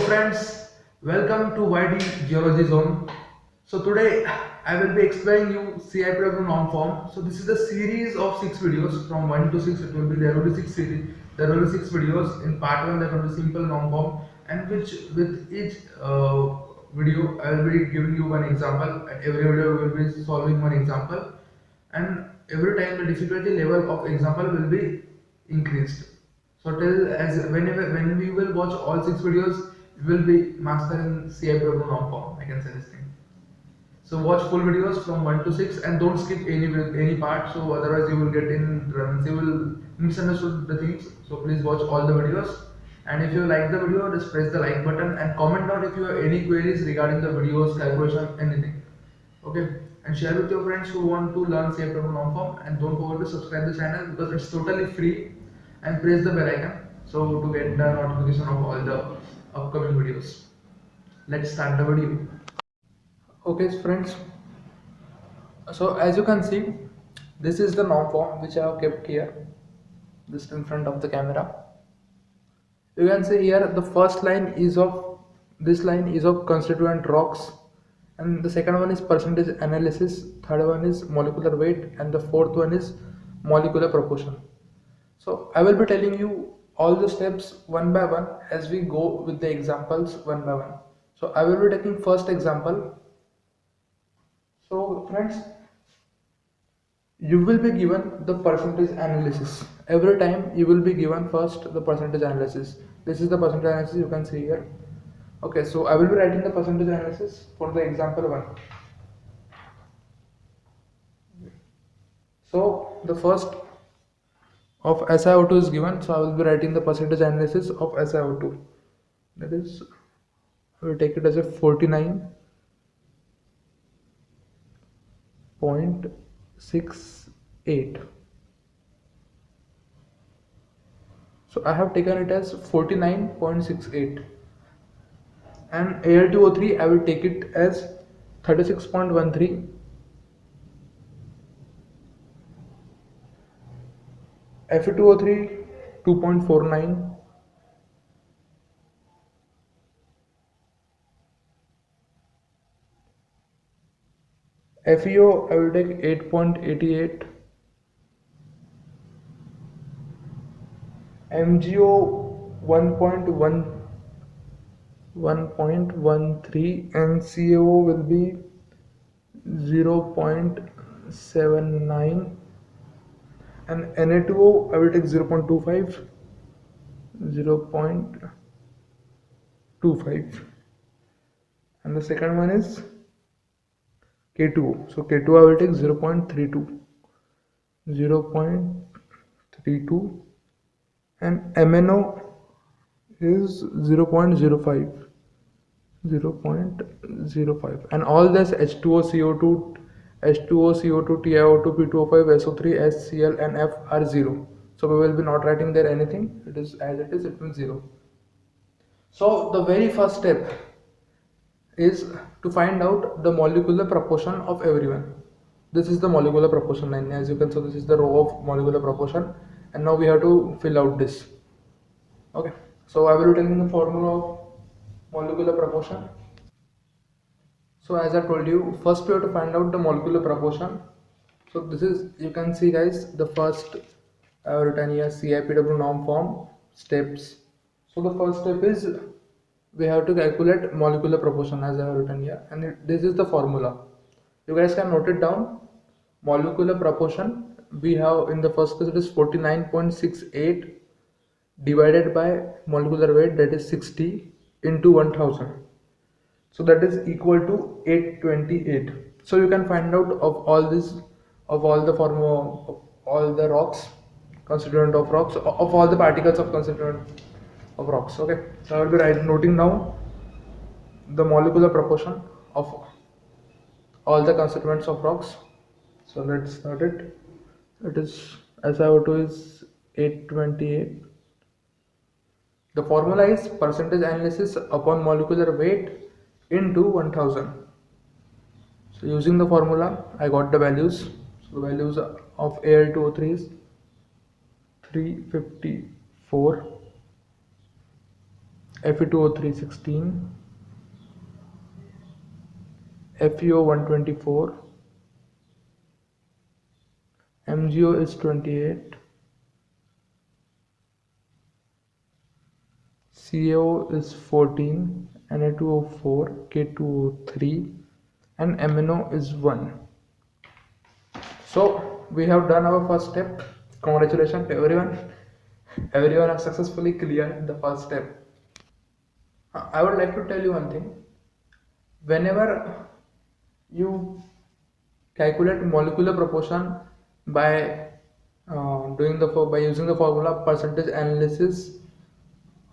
Friends, welcome to YD Geology Zone. So today I will be explaining you CIPW norm form. So this is a series of 6 videos from 1 to 6. It will be there will be 6 series. There will be 6 videos. In part 1 there will be simple norm form, and which with each video I will be giving you one example. At every video we will be solving one example, and every time the difficulty level of example will be increased. So till as whenever when we will watch all 6 videos, we will be master in CI program norm form. I can say this thing. So watch full videos from 1 to 6 and don't skip any part. So otherwise you will get in you will misunderstood the things. So please watch all the videos. And if you like the video, just press the like button and comment down if you have any queries regarding the videos, calculation, anything. Okay, and share with your friends who want to learn safe norm form, and don't forget to subscribe the channel because it's totally free, and press the bell icon so to get the notification of all the upcoming videos. Let's start the video. Okay friends, so as you can see, this is the norm form which I have kept here just in front of the camera. You can see here the first line is of this line is of constituent rocks, and the second one is percentage analysis, third one is molecular weight, and the fourth one is molecular proportion. So I will be telling you all the steps one by one as we go with the examples one by one. So I will be taking first example. So friends, you will be given the percentage analysis. Every time you will be given first the percentage analysis. This is the percentage analysis, you can see here. Okay, so I will be writing the percentage analysis for the example 1. So the first of SiO2 is given, so I will be writing the percentage analysis of SiO2. That is, I will take it as a 49.68. So I have taken it as 49.68, and Al2O3 I will take it as 36.13, Fe2O3 2.49, FeO I will take 8.88, MgO 1.13, and CaO will be 0.79, and Na2O I will take 0.25, 0.25, and the second one is K2O. So K2O I will take 0.32, 0.32, and MnO is 0.05, 0.05, and all this H2O, CO2, H2O, CO2, TiO2, P2O5, SO3, HCl, and F are 0. So we will be not writing there anything. It is as it is, it means 0. So the very first step is to find out the molecular proportion of everyone. This is the molecular proportion line. As you can see, this is the row of molecular proportion, and now we have to fill out this. Okay, so I will be telling the formula of molecular proportion. So as I told you, first we have to find out the molecular proportion. So this is, you can see guys, the first I have written here CIPW norm form steps. So the first step is we have to calculate molecular proportion as I have written here, and this is the formula. You guys can note it down. Molecular proportion we have in the first case, it is 49.68 divided by molecular weight, that is 60, into 1000. So that is equal to 828. So you can find out of all this, of all the formula of all the rocks, constituent of rocks, of all the particles of constituent of rocks. Okay, so I will be noting down the molecular proportion of all the constituents of rocks. So let's start it. It is SiO2 is 828. The formula is percentage analysis upon molecular weight into 1000. So using the formula, I got the values. So the values of Al2O3 is 354, Fe2O3 16, FeO 124, MgO is 28, CaO is 14, Na2O4, K2O3, and MnO is 1. So we have done our first step. Congratulations to everyone. Everyone has successfully cleared the first step. I would like to tell you one thing. Whenever you calculate molecular proportion by by using the formula percentage analysis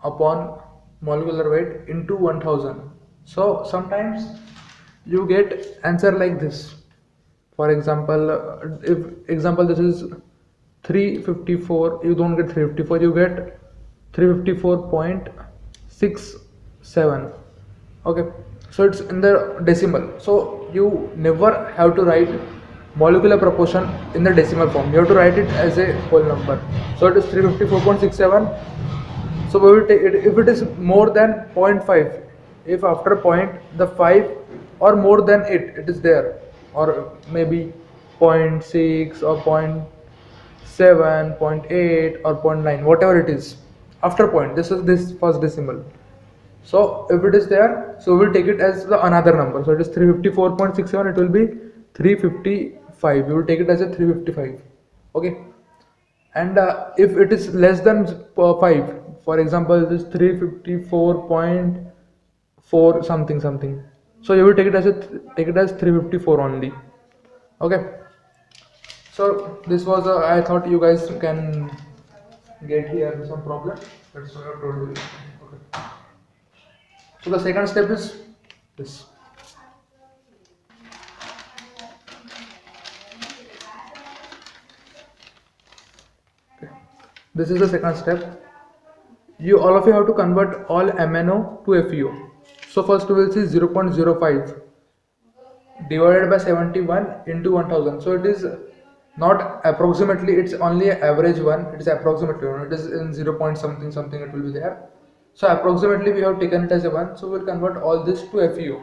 upon molecular weight into 1000, so sometimes you get answer like this. For example, if this is 354, you don't get 354, you get 354.67. Okay, so it's in the decimal, so you never have to write molecular proportion in the decimal form. You have to write it as a whole number. So it is 354.67. So we will take it if it is more than 0.5, if after point the 5 or more than it is there, or maybe 0.6 or 0.7, 0.8 or 0.9, whatever it is after point, this is this first decimal. So if it is there, so we will take it as the another number. So it is 354.67, it will be 355, we will take it as a 355. Okay, and if it is less than 5, for example it is 354.4 something something, so you will take it as 354 only. Okay, so this was I thought you guys can get here some problem, that's why I told you. Okay, so the second step is this. This is the second step. All of you have to convert all MnO to FeO. So first we will see 0.05 divided by 71 into 1000. So it is not approximately, it's only an average one, it is approximately one, it is in 0 point something something, it will be there. So approximately we have taken it as a 1, so we will convert all this to FeO.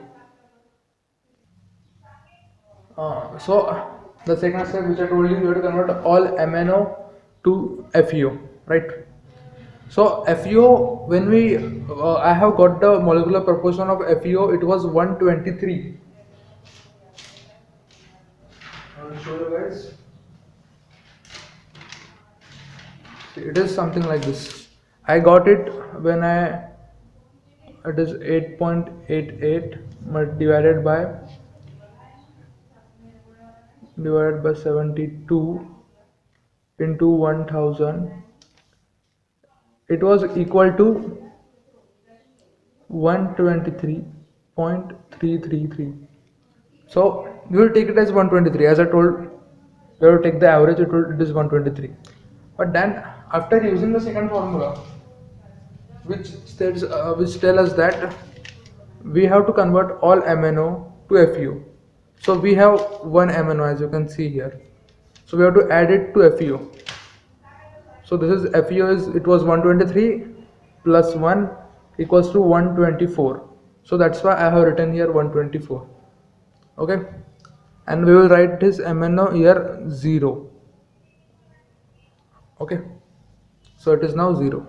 So the second step which I told you, have to convert all MnO to FeO, right? So FeO, when we I have got the molecular proportion of FeO, it was 123. I will show you guys. It is something like this. I got it when it is 8.88 divided by 72 into 1000. It was equal to 123.333. So we will take it as 123. As I told, we have to take the average. It is 123. But then after using the second formula, which tell us that we have to convert all MnO to FeO. So we have one MnO, as you can see here. So we have to add it to FeO. So this is FeO it was 123 plus 1 equals to 124. So that's why I have written here 124. Okay, and we will write this MnO here 0. Okay, so it is now 0.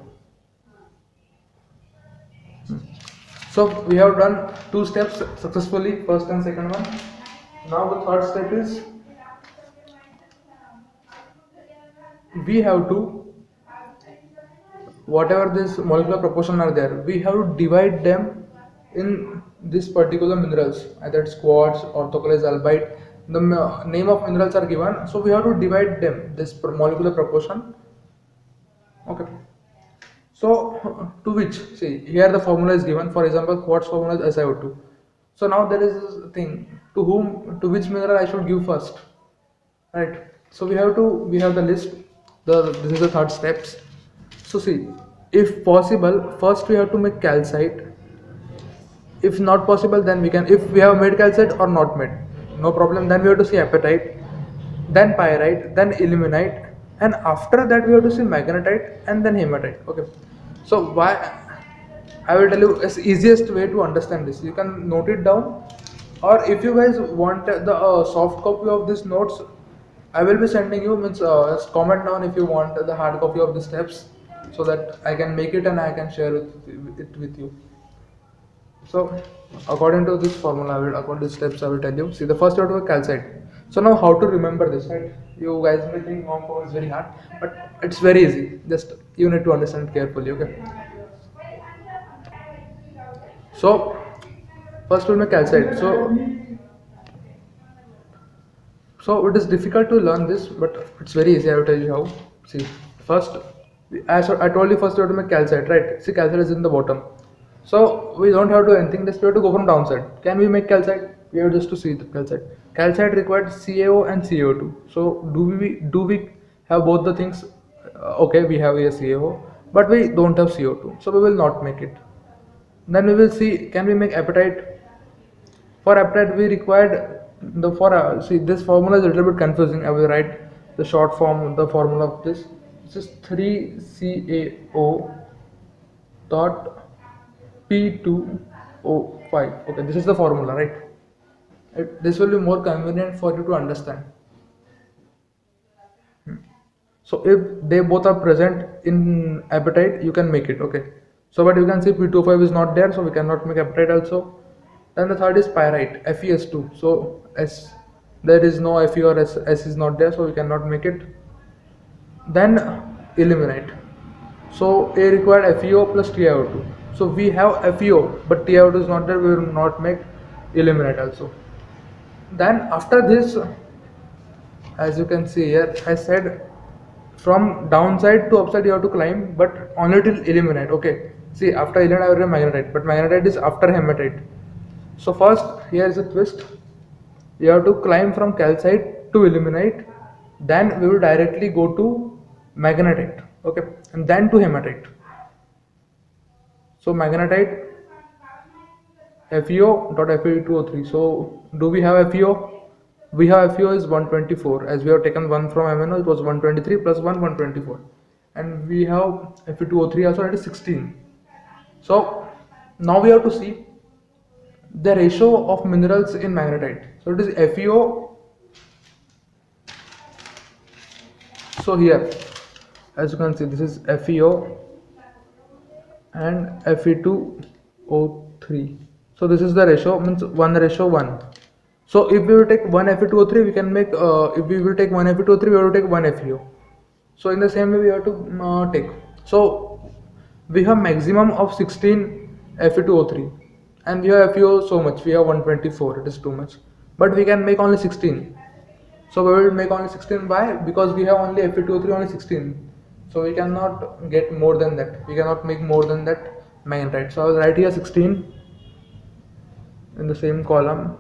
So we have done 2 steps successfully, first and second one. Now the third step is we have to, whatever this molecular proportion are there, we have to divide them in this particular minerals, either it's quartz, orthoclase, albite. The name of minerals are given, so we have to divide them this molecular proportion. Okay, so to which, see here the formula is given. For example, quartz formula is SiO2. So now there is this thing, to which mineral I should give first, right? So we have the list. This is the third steps. So see, if possible, first we have to make calcite. If not possible, then we can, if we have made calcite or not made, no problem, then we have to see apatite, then pyrite, then ilmenite, and after that we have to see magnetite and then hematite. Okay, so why I will tell you is easiest way to understand this. You can note it down, or if you guys want the soft copy of these notes, I will be sending you. Means comment down if you want the hard copy of the steps, so that I can make it and I can share it with you. So, according to this formula, according to the steps, I will tell you. See, the first you have to calcite. So now, how to remember this, right? You guys may think form is very hard, but it's very easy. Just you need to understand carefully, okay? So, first we'll make calcite. So it is difficult to learn this, but it's very easy. I will tell you how. See, first, as I told you, first you have to make calcite, right? See, calcite is in the bottom. So we don't have to do anything. Just we have to go from downside. Can we make calcite? We have just to see the calcite. Calcite required CaO and CO2. So do we have both the things? Okay, we have a CaO, but we don't have CO2. So we will not make it. Then we will see. Can we make apatite? For apatite we required the for see, this formula is a little bit confusing. I will write the short form, the formula of this. This is 3CaO dot P2O5. Okay, this is the formula, right? This will be more convenient for you to understand. So if they both are present in apatite, you can make it. Okay. So but you can see P2O5 is not there, so we cannot make apatite also. Then the third is pyrite, FeS2. So S, there is no Fe or S is not there, so we cannot make it. Then illuminate. So A required FeO plus TiO2. So we have FeO, but TiO2 is not there. We will not make illuminate also. Then after this, as you can see here, I said from downside to upside you have to climb, but only till illuminate. Okay. See, after illuminate I will have magnetite, but magnetite is after hematite. So first, here is a twist. You have to climb from calcite to illuminate. Then we will directly go to magnetite. Okay, and then to hematite. So magnetite, FeO dot Fe2O3. So do we have FeO? We have FeO is 124. As we have taken 1 from MnO, it was 123 plus 1, 124. And we have Fe2O3 also, it is 16. So now we have to see the ratio of minerals in magnetite. So it is FeO. So here, as you can see, this is FeO and Fe2O3. So this is the ratio, means 1:1. So if we will take 1 Fe2O3, we can make, if we will take 1 Fe2O3, we have to take 1 FeO. So in the same way we have to take. So we have maximum of 16 Fe2O3. And we have FeO so much, we have 124, it is too much. But we can make only 16. So we will make only 16. Why? Because we have only Fe2O3 only 16. So we cannot get more than that. We cannot make more than that magnetite. So I will write here 16 in the same column.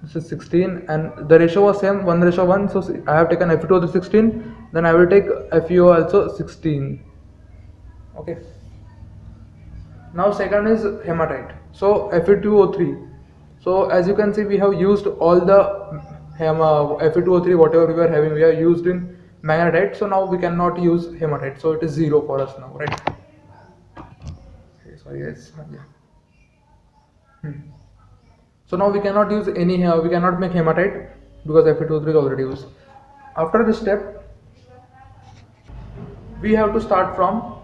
This is 16 and the ratio was same, 1:1. So I have taken Fe2O3 16, then I will take FeO also 16. Okay. Now second is hematite. So Fe2O3. So as you can see, we have used all the Fe2O3 whatever we were having, we are used in magnetite. So now we cannot use hematite. So it is 0 for us now, right? Okay, sorry guys. Yeah. So now we cannot use any, we cannot make hematite because Fe2O3 is already used. After this step, we have to start from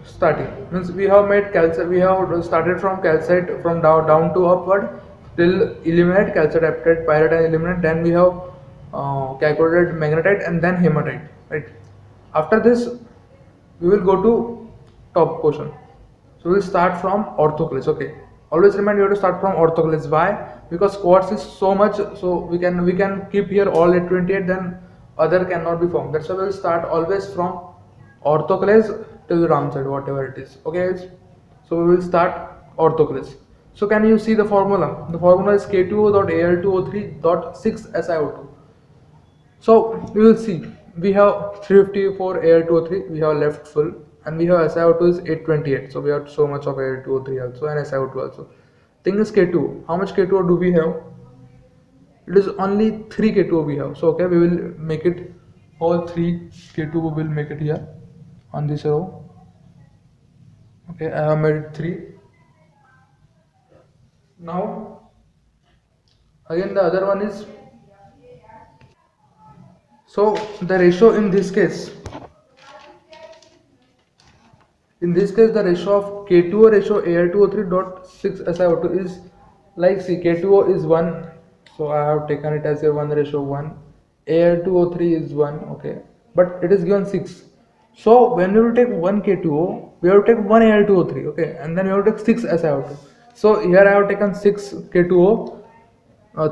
starting. Means we have made calcite, we have started from calcite from down to upward till illuminate, calcite, apatite, pyrite and illuminate. Then we have calculated magnetite and then hematite, right? After this, we will go to top portion. So we will start from orthoclase. Okay. Always remind you have to start from orthoclase. Why? Because quartz is so much, so we can keep here all at 28, then other cannot be formed. That's why we will start always from orthoclase till the downside, whatever it is. Okay, so we will start orthoclase. So can you see the formula? The formula is K2O.Al2O3.6SiO2. So we will see. We have 354 Al2O3. We have left full. And we have SiO2 is 828, so we have so much of Al2O3 also and SiO2 also. Thing is K2. How much K2O do we have? It is only 3 K2O we have. So okay, we will make it all 3 K2O. We will make it here on this row. Okay, I have made it 3. Now again the other one is, so the ratio in this case the ratio of K2O ratio Al2O3 dot 6 SiO2 is like, see, K2O is 1, so I have taken it as a 1:1, Al2O3 is 1, okay, but it is given 6. So when we will take 1 K2O, we have to take 1 Al2O3, okay, and then we have to take 6 SiO2. So here I have taken 6 K2O,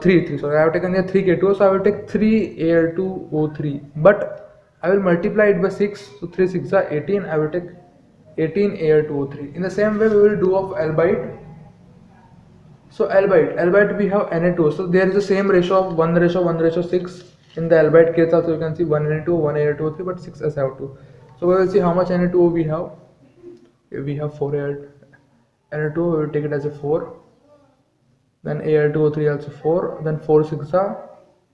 3 sorry, I have taken here 3 K2O, so I will take 3 Al2O3, but I will multiply it by 6, so 3 6 are 18, I will take 18 Al2O3. In the same way we will do of albite. So albite we have Na2O, so there is the same ratio of 1:1:6 in the albite case also. You can see 1 Na2O, 1 Al2O3, but 6 SiO2. So we will see how much Na2O we have. We have 4 Na2O, we will take it as a 4. Then Al2O3 also 4, then 4 6 are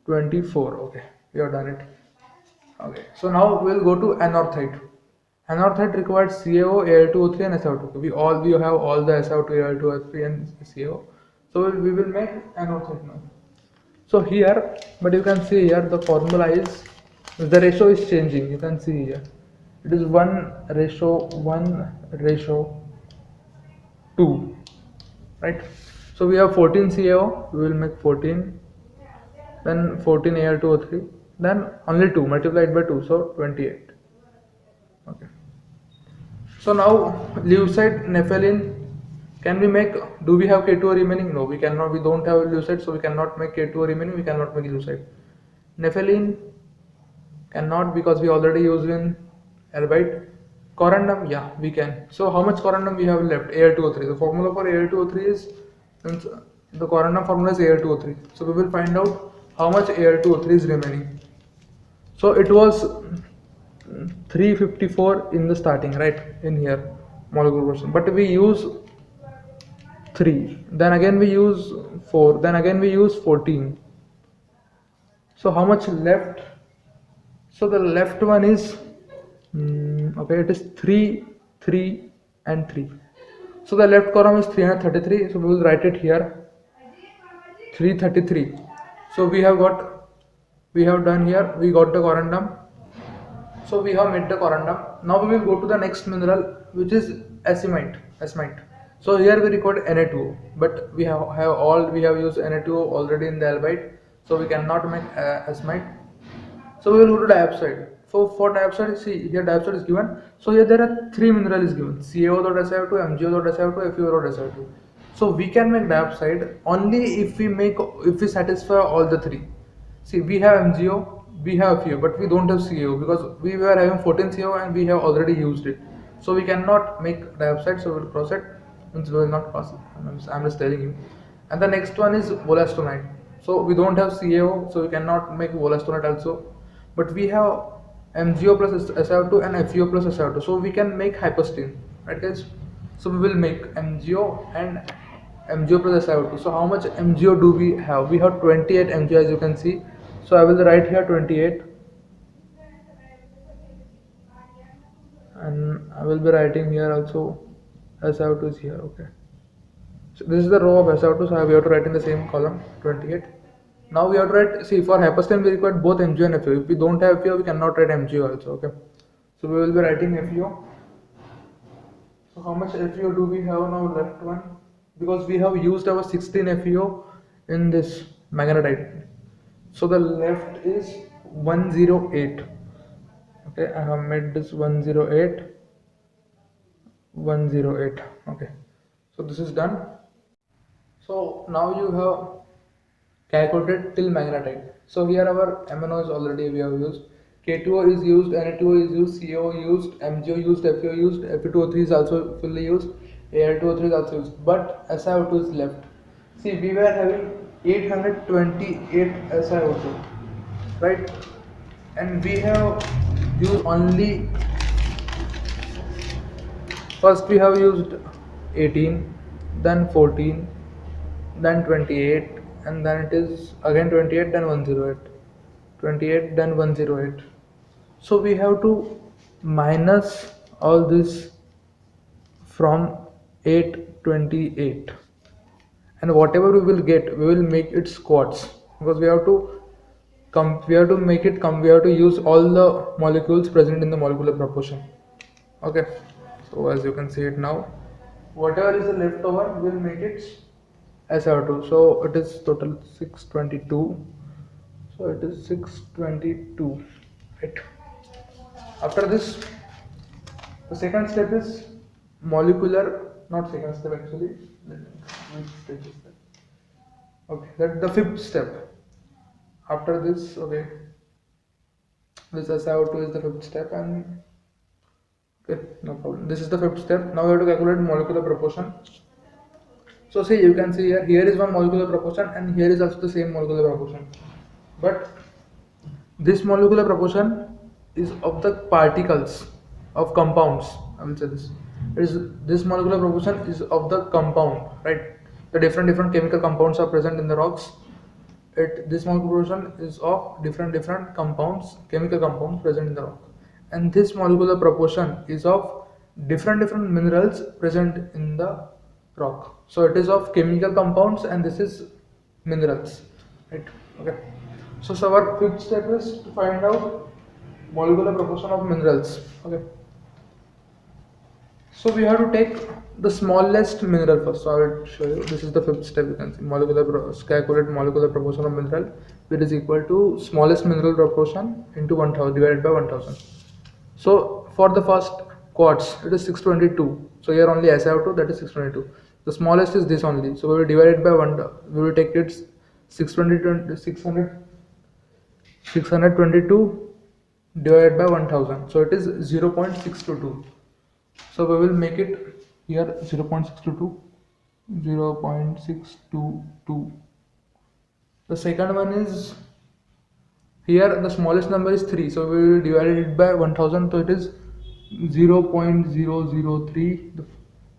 24. Okay, we have done it. Okay, so now we will go to anorthite. Anorthite requires CaO, Al2O3 and SiO2. We have all the SiO2, Al2O3 and CaO. So we will make anorthite now. So here, but you can see here the formula is, the ratio is changing. You can see here it is 1:1:2, right? So we have 14 CaO, we will make 14, then 14 Al2O3, then only 2 multiplied by 2, so 28. Okay. So now leucite, nepheline, can we make? Do we have K2O remaining? No, we cannot. We don't have leucite, so we cannot make K2O remaining. We cannot make leucite. Nepheline cannot, because we already used in albite. Corundum, yeah, we can. So how much corundum we have left? Al2O3. The formula for Al2O3 is, the corundum formula is Al2O3. So we will find out how much Al2O3 is remaining. So it was 354 in the starting, right, in here, molecular percent, but we use 3, then again we use 4, then again we use 14. So how much left? So the left one is, okay, it is 3, 3 and 3. So the left column is 333, so we will write it here, 333. So we have done here, we got the corundum. So we have made the corundum. Now we will go to the next mineral, which is acimite. So here we record Na2O, but we have used Na2O already in the albite, so we cannot make acimite. So we will go to diopside. So for diopside, see here diopside is given. So here there are 3 minerals given: CaO.SiO2, MgO.SiO2, FeO.SiO2. So we can make diopside only if we satisfy all the 3. See, we have MgO, we have FeO, but we don't have CaO, because we were having 14 CaO and we have already used it. So we cannot make diopside, so we will cross it. We will not cross it. I'm just telling you. And the next one is wollastonite. So we don't have CaO, so we cannot make wollastonite also. But we have MgO plus SiO2 and FeO plus SiO2, so we can make hypostene, right guys? So we will make MgO and MgO plus SiO2. So how much MgO do we have? We have 28 MgO, as you can see. So I will write here 28, and I will be writing here also SiO2 is here. Okay, so this is the row of SiO2, so we have to write in the same column 28. Now we have to write, see, for hypostane we require both MgO and FeO. If we don't have FeO, we cannot write MgO also. Okay, so we will be writing FeO. So how much FeO do we have now? Left one, because we have used our 16 FeO in this magnetite. So the left is 108. Okay, I have made this 108. Okay, so this is done. So now you have calculated till magnetite. So here our MNO is already we have used. K2O is used, Na2O is used, CaO used, MgO used, FeO used, Fe2O3 is also fully used, Al2O3 is also used, but SiO2 is left. See, we were having 828 SiO2, right? And we have used only, first we have used 18, then 14, then 28, and then it is again 28, then 108, 28, then 108. So we have to minus all this from 828, and whatever we will get, we will make it squats, because we have to we have to use all the molecules present in the molecular proportion. Okay, so as you can see it now, whatever is the leftover, we'll make it SR2. So it is total 622. So it is 622, right? After this, the second step is molecular, not second step actually. Which stage is that? Okay, that's the fifth step. After this, okay, this SiO2 is the fifth step, and okay, no problem. This is the fifth step. Now we have to calculate molecular proportion. So see, you can see here is one molecular proportion, and here is also the same molecular proportion. But this molecular proportion is of the particles of compounds. I will say this molecular proportion is of the compound, right? The different chemical compounds are present in the rocks. This molecular proportion is of different compounds, chemical compounds present in the rock, and this molecular proportion is of different minerals present in the rock. So it is of chemical compounds, and this is minerals, right? Okay. So our fifth step is to find out molecular proportion of minerals. Okay. So we have to take the smallest mineral first. So I will show you. This is the fifth step. You can see calculate molecular proportion of mineral, which is equal to smallest mineral proportion into 1000 divided by 1000. So for the first quartz, it is 622. So here only SiO2, that is 622. The smallest is this only. So we will divide it by 1. We will take it 622 divided by 1000. So it is 0.622. So we will make it here 0.622. The second one is here, the smallest number is 3. So we will divide it by 1000. So it is 0.003.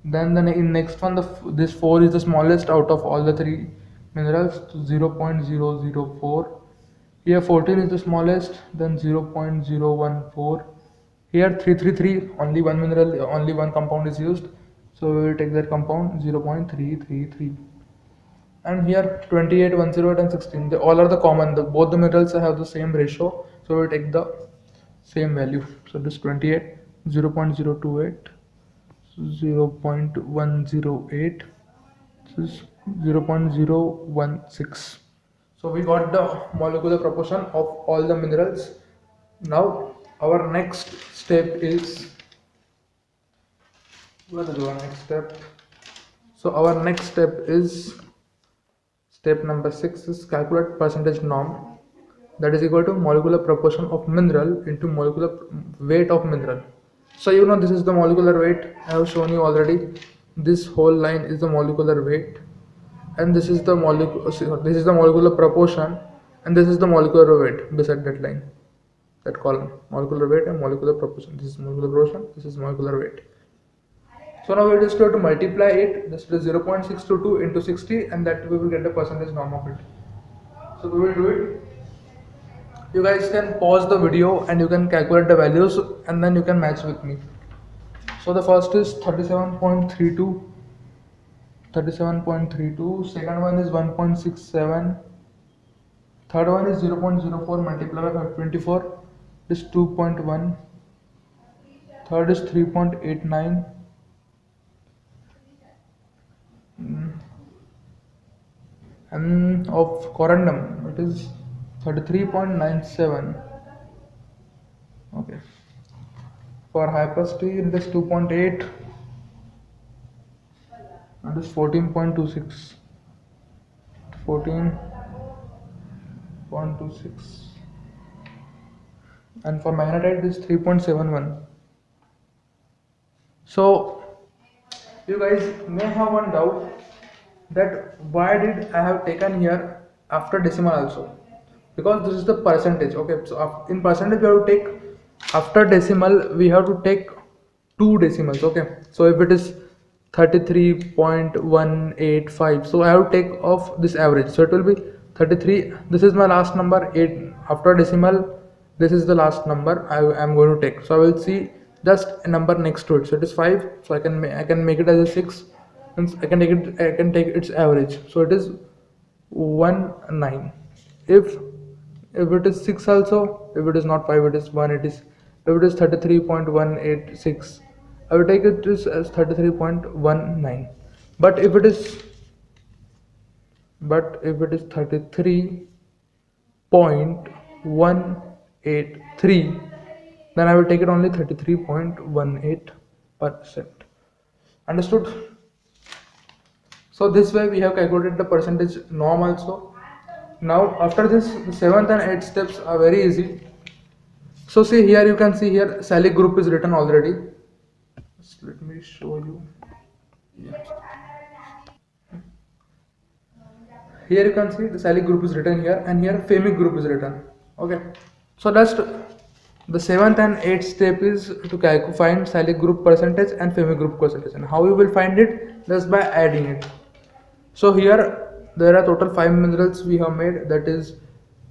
Then in next one, this 4 is the smallest out of all the 3 minerals, so 0.004. Here 14 is the smallest, then 0.014. Here 333, only one mineral, only one compound is used, so we will take that compound 0.333. And here 28, 108 and 16, they all are the common, both the minerals have the same ratio, so we will take the same value. So this 28, 0.028, 0.108, this is 0.016. So we got the molecular proportion of all the minerals. Now our next step is, what is our next step? So our next step is step number 6 is calculate percentage norm, that is equal to molecular proportion of mineral into molecular weight of mineral. So you know, this is the molecular weight. I have shown you already. This whole line is the molecular weight, and this is the molecular proportion, and this is the molecular weight beside that line, that column. Molecular weight and molecular proportion. This is molecular proportion, this is molecular weight. So now we just have to multiply it. This is 0.622 into 60, and that we will get the percentage norm of it. So we will do it. You guys can pause the video and you can calculate the values, and then you can match with me. So the first is 37.32. 37.32. Second one is 1.67. Third one is 0.04 multiplied by 524. This 2.1. Third is 3.89. And of corundum, it is 33.97. Okay. For hypacity, it is 2.8. And is 14.26. 14.26. And for magnetite, it is 3.71. So you guys may have one doubt that why did I have taken here after decimal also, because this is the percentage. Okay, so in percentage we have to take, after decimal we have to take 2 decimals. Okay, so if it is 33.185, so I have to take off this average, so it will be 33. This is my last number, 8 after decimal. This is the last number I am going to take. So I will see just a number next to it. So it is 5, so I can make it as a 6, and I can take its average, so it is 1 9. If it is 6 also, if it is not 5, it is 1, it is, if it is 33.186, I will take it as 33.19. but if it is but if it is 33.183, then I will take it only 33.18%. Understood? So this way we have calculated the percentage norm also. Now after this, the 7th and 8th steps are very easy. So see here, you can see here Sally group is written already. Just let me show you. Yeah. Here you can see the Sally group is written here, and here Femic group is written. Okay. So that's the 7th and 8th step is to find Sally group percentage and Femic group percentage. And how you will find it? Just by adding it. So here there are total 5 minerals we have made, that is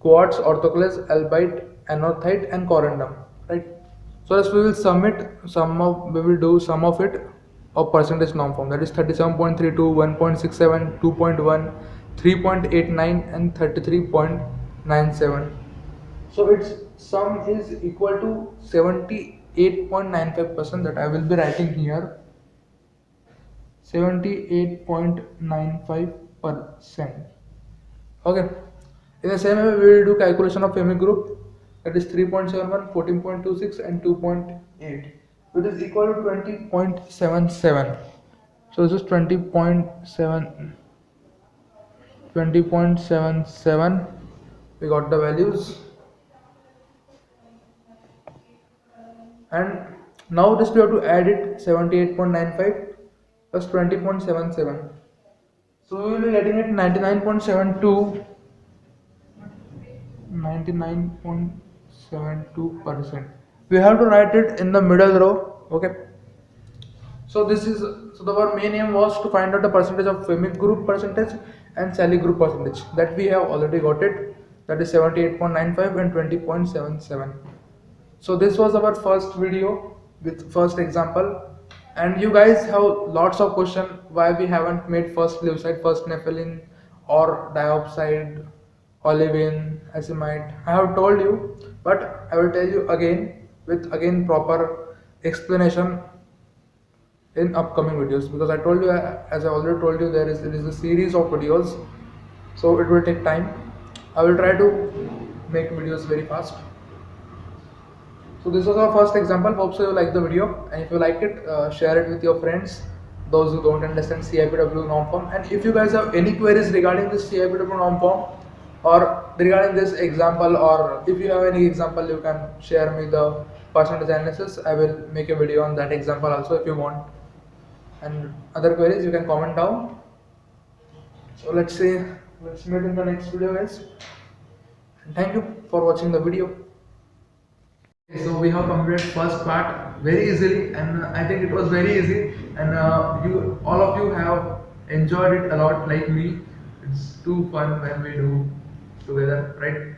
quartz, orthoclase, albite, anorthite and corundum, right? So as we will we will do sum of it of percentage norm form, that is 37.32, 1.67, 2.1, 3.89 and 33.97. So its sum is equal to 78.95%, that I will be writing here, 78.95%. Okay. In the same way, we will do calculation of Femic group, that is 3.71, 14.26 and 2.8, which is equal to 20.77. So this is 20.77. We got the values. And now just we have to add it, 78.95 plus 20.77. So we will be getting it 99.72%. We have to write it in the middle row. Okay. So our main aim was to find out the percentage of Femic group percentage and Sally group percentage. That we have already got it. That is 78.95 and 20.77. So this was our first video with first example. And you guys have lots of question why we haven't made first leucite, first nepheline or diopside, olivine, acimite. I have told you, but I will tell you again with proper explanation in upcoming videos, because I told you, as I already told you, there is a series of videos, so it will take time. I will try to make videos very fast. So this was our first example. Hope so you like the video, and if you like it, share it with your friends, those who don't understand CIPW norm form. And if you guys have any queries regarding this CIPW norm form or regarding this example, or if you have any example, you can share me the percentage analysis. I will make a video on that example also if you want. And other queries you can comment down. So let's meet in the next video, guys. And thank you for watching the video. So we have completed first part very easily, and I think it was very easy, and all of you have enjoyed it a lot like me. It's too fun when we do together, right?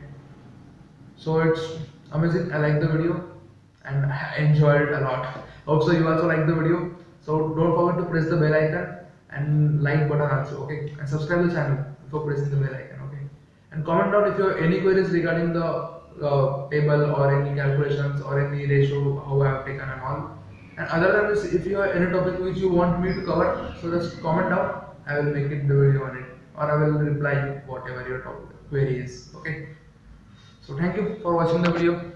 So it's amazing. I like the video and I enjoyed it a lot. Hope so you also like the video. So don't forget to press the bell icon and like button also, okay? And subscribe the channel before pressing the bell icon, okay? And comment down if you have any queries regarding the table or any calculations or any ratio how I have taken and all. And other than this, if you have any topic which you want me to cover, so just comment down. I will make it the video on it, or I will reply you whatever your topic query is. Okay. So thank you for watching the video.